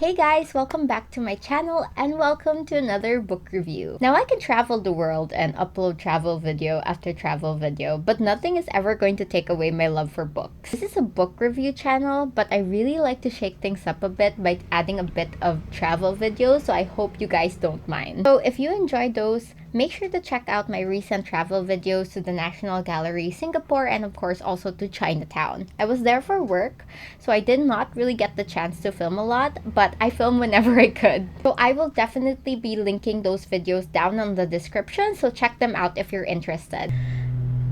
Hey guys, welcome back to my channel and welcome to another book review. Now I can travel the world and upload travel video after travel video, but nothing is ever going to take away my love for books. This is a book review channel, but I really like to shake things up a bit by adding a bit of travel videos, so I hope you guys don't mind. So if you enjoy those, make sure to check out my recent travel videos to the National Gallery, Singapore, and of course also to Chinatown. I was there for work, so I did not really get the chance to film a lot, but I film whenever I could. So I will definitely be linking those videos down on the description, so check them out if you're interested.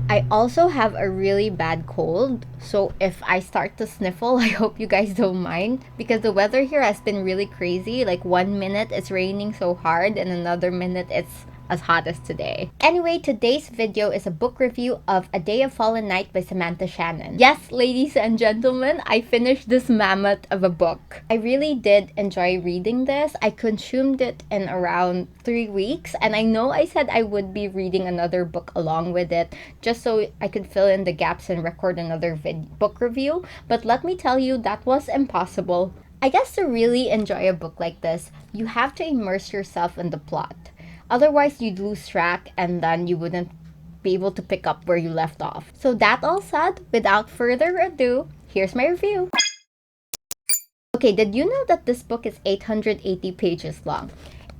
I also have a really bad cold, so if I start to sniffle, I hope you guys don't mind, because the weather here has been really crazy. Like 1 minute it's raining so hard and another minute it's as hot as today. Anyway, today's video is a book review of A Day of Fallen Night by Samantha Shannon. Yes, ladies and gentlemen, I finished this mammoth of a book. I really did enjoy reading this. I consumed it in around 3 weeks, and I know I said I would be reading another book along with it just so I could fill in the gaps and record another book review, but let me tell you, that was impossible. I guess to really enjoy a book like this, you have to immerse yourself in the plot. Otherwise, you'd lose track and then you wouldn't be able to pick up where you left off. So that all said, without further ado, here's my review. Okay, did you know that this book is 880 pages long?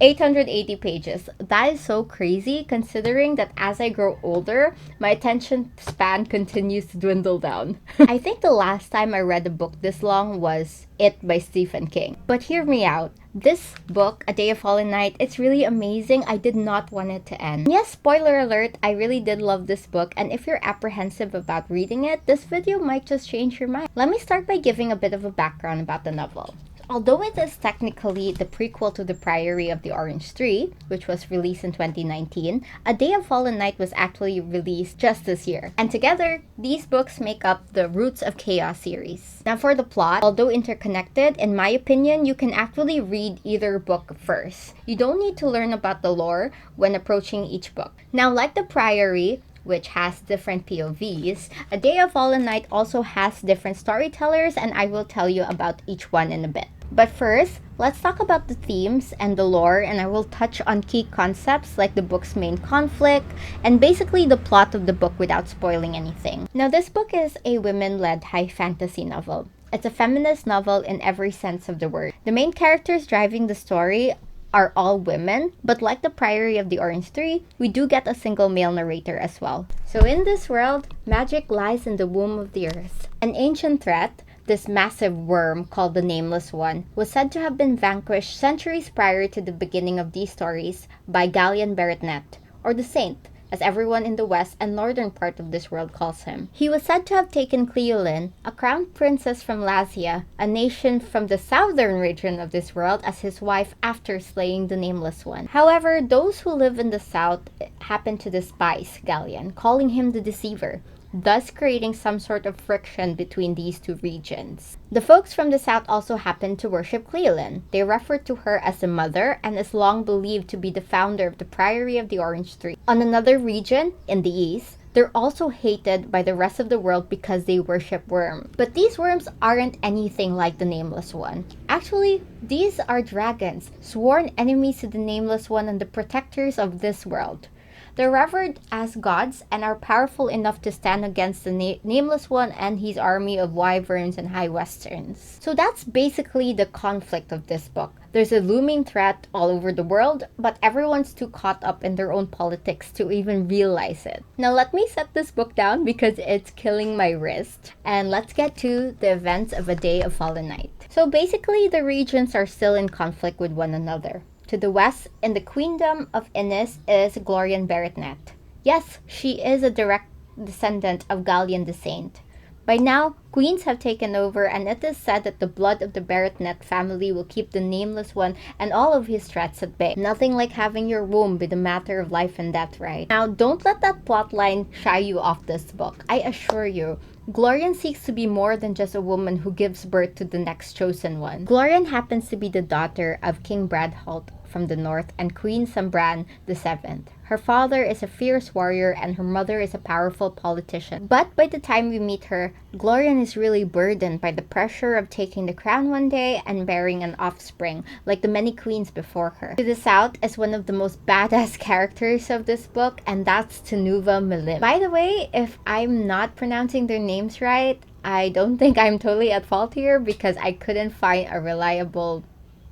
880 pages. That is so crazy considering that as I grow older, my attention span continues to dwindle down. I think the last time I read a book this long was It by Stephen King. But hear me out. This book, A Day of Fallen Night, it's really amazing. I did not want it to end. Yes, spoiler alert, I really did love this book, and if you're apprehensive about reading it, this video might just change your mind. Let me start by giving a bit of a background about the novel. Although it is technically the prequel to the Priory of the Orange Tree, which was released in 2019, A Day of Fallen Night was actually released just this year. And together, these books make up the Roots of Chaos series. Now for the plot, although interconnected, in my opinion, you can actually read either book first. You don't need to learn about the lore when approaching each book. Now, like the Priory, which has different POVs, A Day of Fallen Night also has different storytellers, and I will tell you about each one in a bit. But first, let's talk about the themes and the lore, and I will touch on key concepts like the book's main conflict and basically the plot of the book without spoiling anything. Now, this book is a women-led high fantasy novel. It's a feminist novel in every sense of the word. The main characters driving the story are all women, but like the Priory of the Orange Tree, we do get a single male narrator as well. So in this world, magic lies in the womb of the earth. An ancient threat, this massive worm called the Nameless One, was said to have been vanquished centuries prior to the beginning of these stories by Gallion Beretnet, or the Saint, as everyone in the west and northern part of this world calls him. He was said to have taken Cleolin, a crowned princess from Lasia, a nation from the southern region of this world, as his wife after slaying the Nameless One. However, those who live in the south happen to despise Gallion, calling him the Deceiver, thus creating some sort of friction between these two regions. The folks from the south also happen to worship Cleolin. They refer to her as the mother and is long believed to be the founder of the Priory of the Orange Tree. On another region, in the east, they're also hated by the rest of the world because they worship worms. But these worms aren't anything like the Nameless One. Actually, these are dragons, sworn enemies to the Nameless One and the protectors of this world. They're revered as gods and are powerful enough to stand against the Nameless One and his army of wyverns and high westerns. So that's basically the conflict of this book. There's a looming threat all over the world, but everyone's too caught up in their own politics to even realize it. Now let me set this book down because it's killing my wrist. And let's get to the events of A Day of Fallen Night. So basically, the regions are still in conflict with one another. To the west, in the Queendom of Innis, is Glorian Beretnet. Yes, she is a direct descendant of Gallion the Saint. By now, queens have taken over, and it is said that the blood of the Beretnet family will keep the Nameless One and all of his threats at bay. Nothing like having your womb be the matter of life and death, right? Now, don't let that plotline shy you off this book. I assure you, Glorian seeks to be more than just a woman who gives birth to the next chosen one. Glorian happens to be the daughter of King Bradholt from the north and Queen Sambran the Seventh. Her father is a fierce warrior and her mother is a powerful politician. But by the time we meet her, Glorian is really burdened by the pressure of taking the crown one day and bearing an offspring, like the many queens before her. To the south is one of the most badass characters of this book, and that's Tenuva Milim. By the way, if I'm not pronouncing their names right, I don't think I'm totally at fault here because I couldn't find a reliable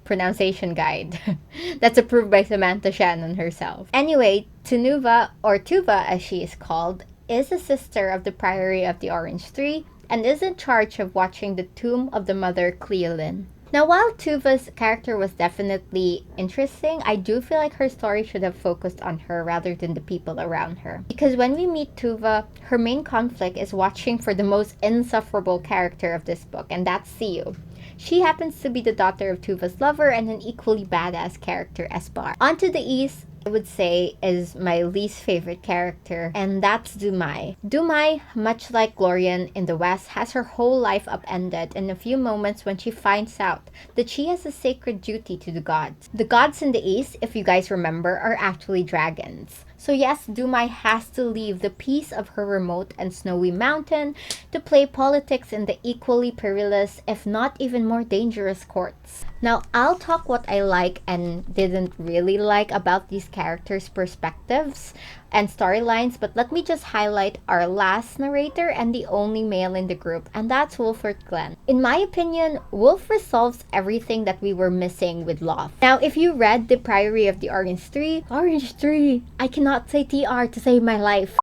pronunciation guide that's approved by Samantha Shannon herself. Anyway, Tenuva, or Tuva as she is called, is a sister of the Priory of the Orange Tree and is in charge of watching the tomb of the mother Cleolin. Now, while Tuva's character was definitely interesting, I do feel like her story should have focused on her rather than the people around her. Because when we meet Tuva, her main conflict is watching for the most insufferable character of this book, and that's Siu. She happens to be the daughter of Tuva's lover and an equally badass character, Esbar. On to the east, I would say, is my least favorite character, and that's Dumai. Dumai, much like Glorian in the west, has her whole life upended in a few moments when she finds out that she has a sacred duty to the gods. The gods in the east, if you guys remember, are actually dragons. So yes, Dumai has to leave the peace of her remote and snowy mountain to play politics in the equally perilous, if not even more dangerous courts. Now, I'll talk what I like and didn't really like about these characters' perspectives and storylines, but let me just highlight our last narrator and the only male in the group, and that's Wulfert Glen. In my opinion, Wulf resolves everything that we were missing with Loth. Now, if you read The Priory of the Orange Tree, I cannot say TR to save my life.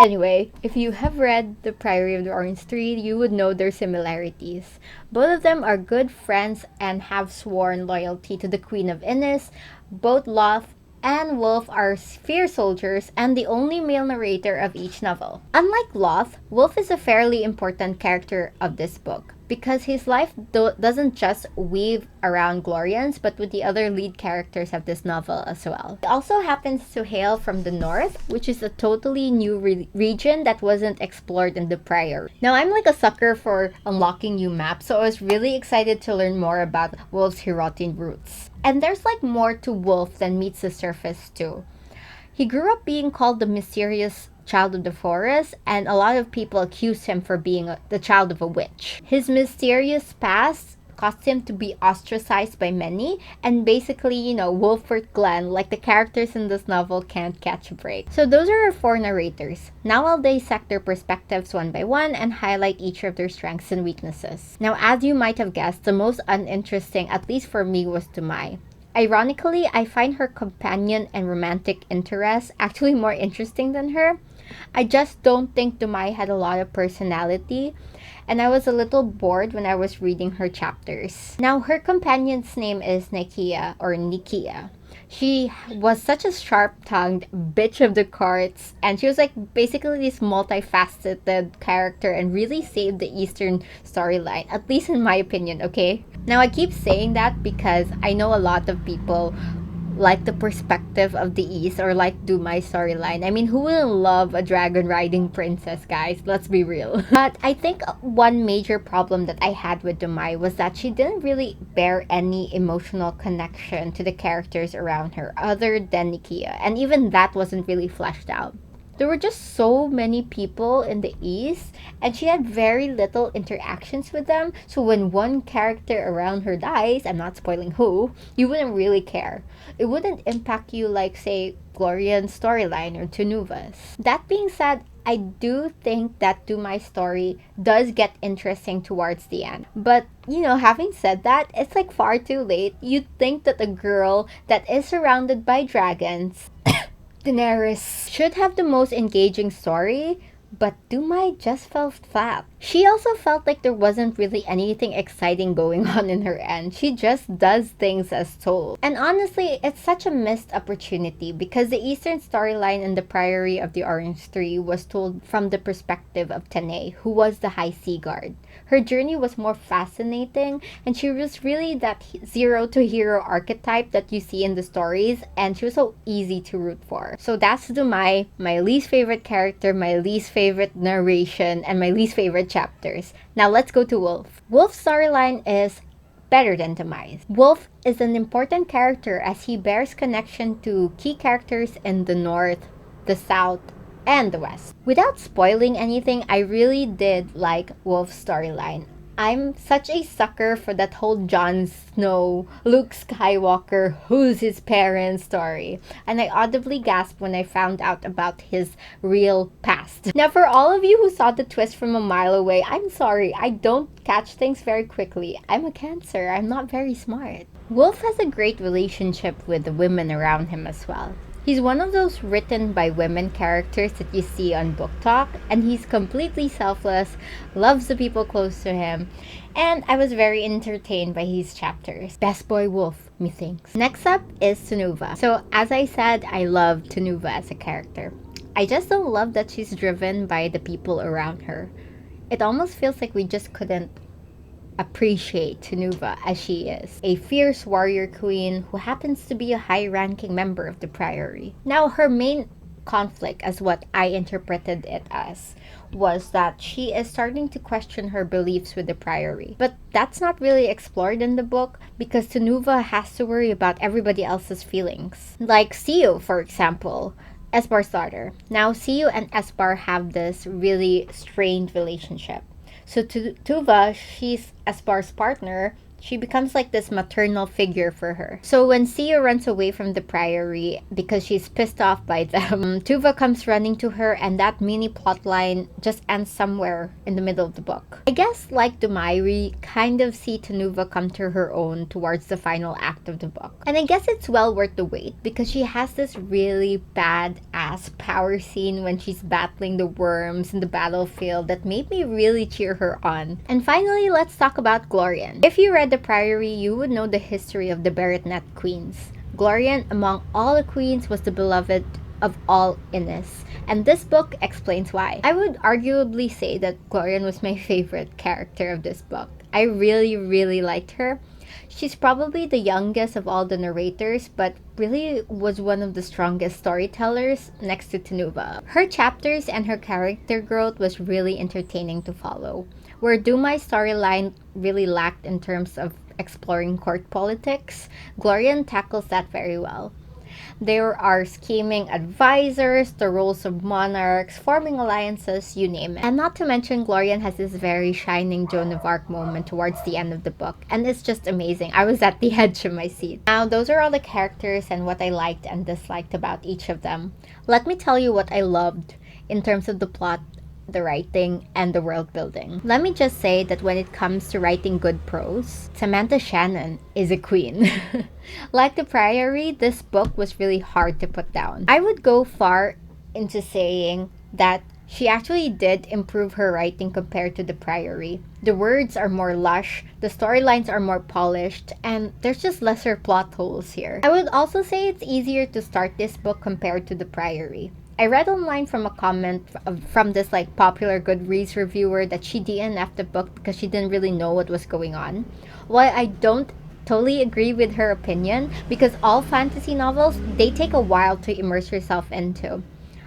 Anyway, if you have read The Priory of the Orange Tree, you would know their similarities. Both of them are good friends and have sworn loyalty to the Queen of Innis. Both Loth and Wulf are fierce soldiers and the only male narrator of each novel. Unlike Loth, Wulf is a fairly important character of this book because his life doesn't just weave around Glorians but with the other lead characters of this novel as well. He also happens to hail from the north, which is a totally new region that wasn't explored in the Priory. Now, I'm like a sucker for unlocking new maps, so I was really excited to learn more about Wulf's Hirotin roots. And there's like more to Wulf than meets the surface too. He grew up being called the mysterious child of the forest, and a lot of people accuse him for being the child of a witch. His mysterious past caused him to be ostracized by many, and basically, Wulfert Glen, like the characters in this novel, can't catch a break. So those are our four narrators. Now I'll dissect their perspectives one by one and highlight each of their strengths and weaknesses. Now, as you might have guessed, the most uninteresting, at least for me, was Dumai. Ironically, I find her companion and romantic interest actually more interesting than her. I just don't think Dumai had a lot of personality, and I was a little bored when I was reading her chapters. Now, her companion's name is Nikia, or Nikia. She was such a sharp-tongued bitch of the courts, and she was like basically this multifaceted character and really saved the Eastern storyline, at least in my opinion, okay? Now, I keep saying that because I know a lot of people like the perspective of the East or like Dumai's storyline. I mean, who wouldn't love a dragon riding princess, guys? Let's be real. But I think one major problem that I had with Dumai was that she didn't really bear any emotional connection to the characters around her other than Nikia, and even that wasn't really fleshed out. There were just so many people in the East, and she had very little interactions with them. So when one character around her dies, I'm not spoiling who, you wouldn't really care. It wouldn't impact you like, say, Glorian's storyline or Tenuva's. That being said, I do think that Dumai's story does get interesting towards the end. But, having said that, it's like far too late. You'd think that a girl that is surrounded by dragons Daenerys should have the most engaging story, but Dumai just fell flat. She also felt like there wasn't really anything exciting going on in her end. She just does things as told. And honestly, it's such a missed opportunity because the Eastern storyline in the Priory of the Orange Tree was told from the perspective of Tanae, who was the High Sea Guard. Her journey was more fascinating, and she was really that zero to hero archetype that you see in the stories, and she was so easy to root for. So that's Dumai, my least favorite character, my least favorite narration, and my least favorite chapters. Now let's go to Wulf. Wulf's storyline is better than Demise. Wolf is an important character as he bears connection to key characters in the North, the South, and the West. Without spoiling anything, I really did like Wolf's storyline. I'm such a sucker for that whole Jon Snow, Luke Skywalker, who's his parents story. And I audibly gasped when I found out about his real past. Now, for all of you who saw the twist from a mile away, I'm sorry, I don't catch things very quickly. I'm a Cancer, I'm not very smart. Wolf has a great relationship with the women around him as well. He's one of those written by women characters that you see on Book Talk, and he's completely selfless, loves the people close to him, and I was very entertained by his chapters. Best boy Wolf, methinks. Next up is Tanuva. So as I said, I love Tanuva as a character. I just don't love that she's driven by the people around her. It almost feels like we just couldn't appreciate Tanuva as she is, a fierce warrior queen who happens to be a high-ranking member of the Priory. Now, her main conflict, as what I interpreted it as, was that she is starting to question her beliefs with the Priory. But that's not really explored in the book because Tanuva has to worry about everybody else's feelings. Like Sio, for example, Espar's daughter. Now, Sio and Espar have this really strained relationship. So Tuva, she's Espar's partner, she becomes like this maternal figure for her. So when Sia runs away from the Priory because she's pissed off by them, Tuva comes running to her and that mini plotline just ends somewhere in the middle of the book. I guess like Dumairi, kind of see Tanuva come to her own towards the final act of the book. And I guess it's well worth the wait because she has this really badass power scene when she's battling the worms in the battlefield that made me really cheer her on. And finally, let's talk about Glorian. If you read the Priory, you would know the history of the Beretnet queens. Glorian, among all the queens, was the beloved of all Innis, and this book explains why. I would arguably say that Glorian was my favorite character of this book. I really liked her. She's probably the youngest of all the narrators, but really was one of the strongest storytellers next to Tanuva. Her chapters and her character growth was really entertaining to follow. Where Dumai's storyline really lacked in terms of exploring court politics, Glorian tackles that very well. There are scheming advisors, the roles of monarchs, forming alliances, you name it. And not to mention, Glorian has this very shining Joan of Arc moment towards the end of the book, and it's just amazing. I was at the edge of my seat. Now, those are all the characters and what I liked and disliked about each of them. Let me tell you what I loved in terms of the plot, the writing, and the world building. Let me just say that when it comes to writing good prose, Samantha Shannon is a queen. Like the Priory, this book was really hard to put down. I would go far into saying that she actually did improve her writing compared to the Priory. The words are more lush, the storylines are more polished, and there's just lesser plot holes here. I would also say it's easier to start this book compared to the Priory. I read online from a comment from this like popular Goodreads reviewer that she DNF'd the book because she didn't really know what was going on. While I don't totally agree with her opinion because all fantasy novels, they take a while to immerse yourself into.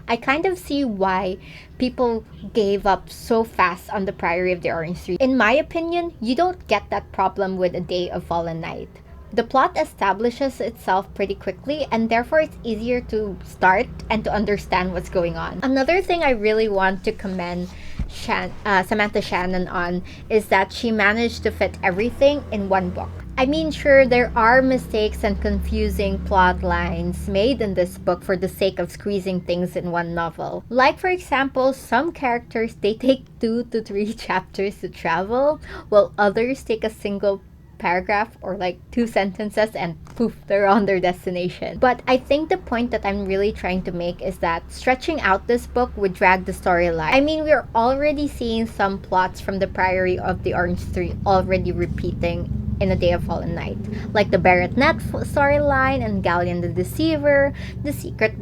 I kind of see why people gave up so fast on the Priory of the Orange Tree. In my opinion, you don't get that problem with A Day of Fallen Night. The plot establishes itself pretty quickly and therefore it's easier to start and to understand what's going on. Another thing I really want to commend Samantha Shannon on is that she managed to fit everything in one book. I mean, sure, there are mistakes and confusing plot lines made in this book for the sake of squeezing things in one novel. Like, for example, some characters, they take 2 to 3 chapters to travel, while others take a single paragraph or like 2 sentences and poof, they're on their destination. But I think the point that I'm really trying to make is that stretching out this book would drag the storyline. I mean, we're already seeing some plots from the Priory of the Orange Tree already repeating in A Day of Fallen Night, like the Beretnet storyline and Galleon the Deceiver, the secret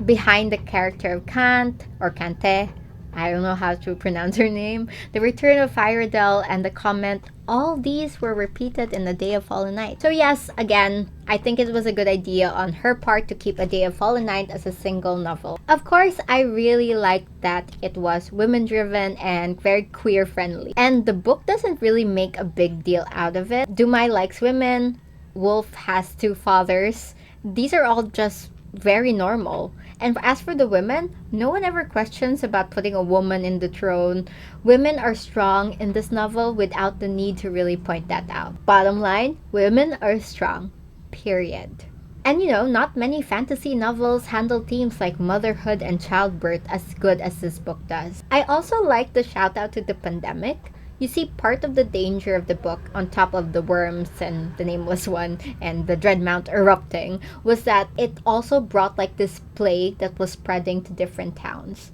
behind the character of Kant or Kante, I don't know how to pronounce her name, The Return of Fyradel, and the comment, all these were repeated in A Day of Fallen Night. So yes, again, I think it was a good idea on her part to keep A Day of Fallen Night as a single novel. Of course, I really liked that it was women-driven and very queer-friendly. And the book doesn't really make a big deal out of it. Dumai likes women, Wolf has two fathers. These are all just very normal. And as for the women, no one ever questions about putting a woman in the throne. Women are strong in this novel without the need to really point that out. Bottom line, women are strong. Period. And you know, not many fantasy novels handle themes like motherhood and childbirth as good as this book does. I also like the shout out to the pandemic. You see, part of the danger of the book, on top of the worms and the nameless one and the Dreadmount erupting, was that it also brought like this plague that was spreading to different towns.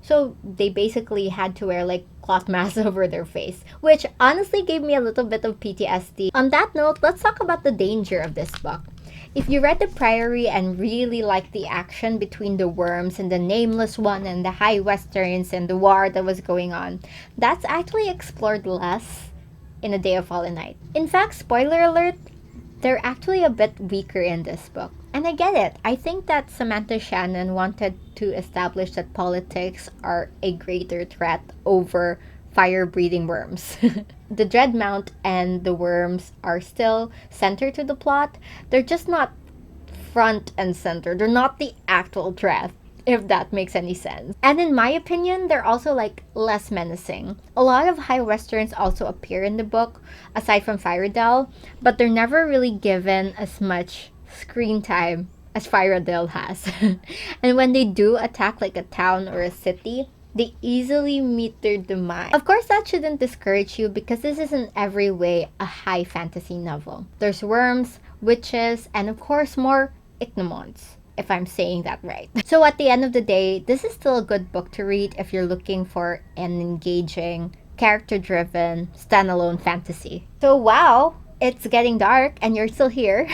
So they basically had to wear like cloth masks over their face, which honestly gave me a little bit of PTSD. On that note, let's talk about the danger of this book. If you read the Priory and really liked the action between the worms and the nameless one and the high westerns and the war that was going on, that's actually explored less in A Day of Fallen Night. In fact, spoiler alert, they're actually a bit weaker in this book. And I get it. I think that Samantha Shannon wanted to establish that politics are a greater threat over fire-breathing worms. The Dreadmount and the worms are still center to the plot. They're just not front and center. They're not the actual threat, if that makes any sense. And in my opinion, they're also like less menacing. A lot of high westerns also appear in the book, aside from Fyradel, but they're never really given as much screen time as Fyradel has. And when they do attack like a town or a city, they easily meet their demise. Of course, that shouldn't discourage you because this is in every way a high fantasy novel. There's worms, witches, and of course more ichneumons, if I'm saying that right. So at the end of the day, this is still a good book to read if you're looking for an engaging, character-driven, standalone fantasy. So wow! It's getting dark and you're still here.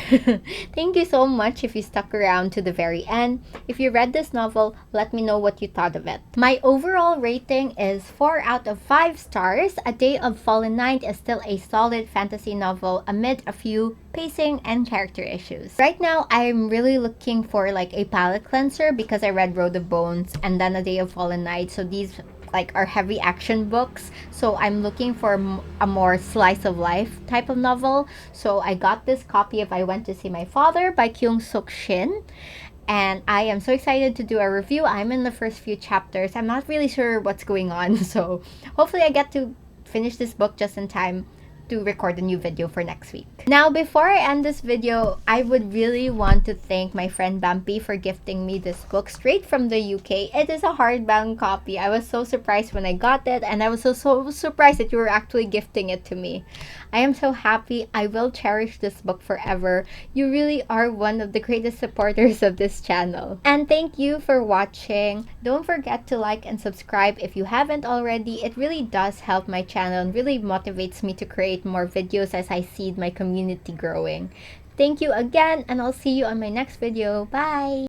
Thank you so much if you stuck around to the very end. If you read this novel, let me know what you thought of it. My overall rating is 4 out of 5 stars. A Day of Fallen Night is still a solid fantasy novel amid a few pacing and character issues. Right now, I'm really looking for like a palate cleanser because I read Road of Bones and then A Day of Fallen Night. So these like are heavy action books, so I'm looking for a more slice of life type of novel. So I got this copy of I Went to See My Father by Kyung-Suk Shin, and I am so excited to do a review. I'm in the first few chapters. I'm not really sure what's going on, so hopefully I get to finish this book just in time to record a new video for next week. Now, before I end this video, I would really want to thank my friend Bumpy for gifting me this book straight from the UK. It is a hardbound copy. I was so surprised when I got it, and I was so surprised that you were actually gifting it to me. I am so happy. I will cherish this book forever. You really are one of the greatest supporters of this channel. And thank you for watching. Don't forget to like and subscribe if you haven't already. It really does help my channel and really motivates me to create more videos as I see my community growing. Thank you again, and I'll see you on my next video. Bye!